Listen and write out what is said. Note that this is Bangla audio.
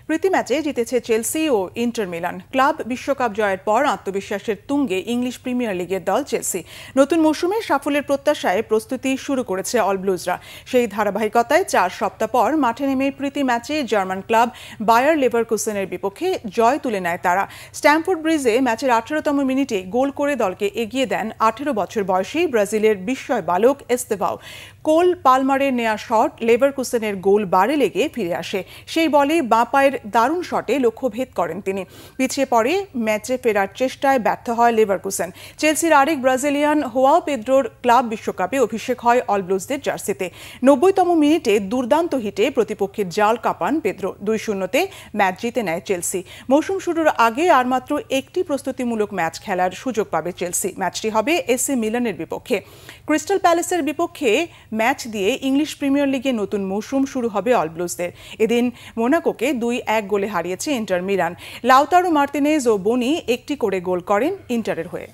প্রীতি ম্যাচে জিতেছে চেলসি ও ইন্টার মিলান। ক্লাব বিশ্বকাপ জয়ের পর আত্মবিশ্বাসের তুঙ্গে ইংলিশ প্রিমিয়ার লিগের দল চেলসি। নতুন মৌসুমে সাফল্যের প্রত্যাশায় প্রস্তুতি শুরু করেছে অল ব্লুজরা। সেই ধারাবাহিকতায় 4 সপ্তাহ পর মাঠে নেমে প্রীতি ম্যাচে জার্মান ক্লাব বায়ার লেভারকুসেনের বিপক্ষে জয় তুলে নেয় তারা। স্ট্যামফোর্ড ব্রিজে ম্যাচের 18তম মিনিটে গোল করে দলকে এগিয়ে দেন 18 বছর বয়সী ব্রাজিলের বিস্ময় বালক এস্তেভাও। কোল পালমারের নেয়া শট লেভারকুসেনের গোল বারে লেগে ফিরে আসে। সেই বলে বাঁ পায়ের দারুণ শটে লক্ষ্যভেদ করেন তিনি। পিছিয়ে পড়ে ম্যাচে ফেরার চেষ্টায় ব্যর্থ হয় লেভারকুসেন। চেলসির আরেক ব্রাজিলিয়ান হোয়াও পেদ্রোর ক্লাব বিশ্বকাপে অভিষেক হয় অল ব্লুজদের জার্সিতে। 90তম মিনিটে দুর্দান্ত হিটে প্রতিপক্ষের জাল কাঁপান পেদ্রো। 2-0-তে ম্যাচ জিতে নেয় চেলসি। মৌসুম শুরুর আগে আর মাত্র একটি প্রস্তুতিমূলক ম্যাচ খেলার সুযোগ পাবে চেলসি। ম্যাচটি হবে এসি মিলানের বিপক্ষে। ক্রিস্টাল প্যালেসের বিপক্ষে ম্যাচ দিয়ে ইংলিশ প্রিমিয়ার লিগে নতুন মৌসুম শুরু হবে অল ব্লুজদের। এদিন মোনাকোকে 2-1 গোলে হারিয়েছে ইন্টার মিলান। লাউতারো মার্তিনেজ ও বনি একটি করে গোল করেন ইন্টারের হয়ে।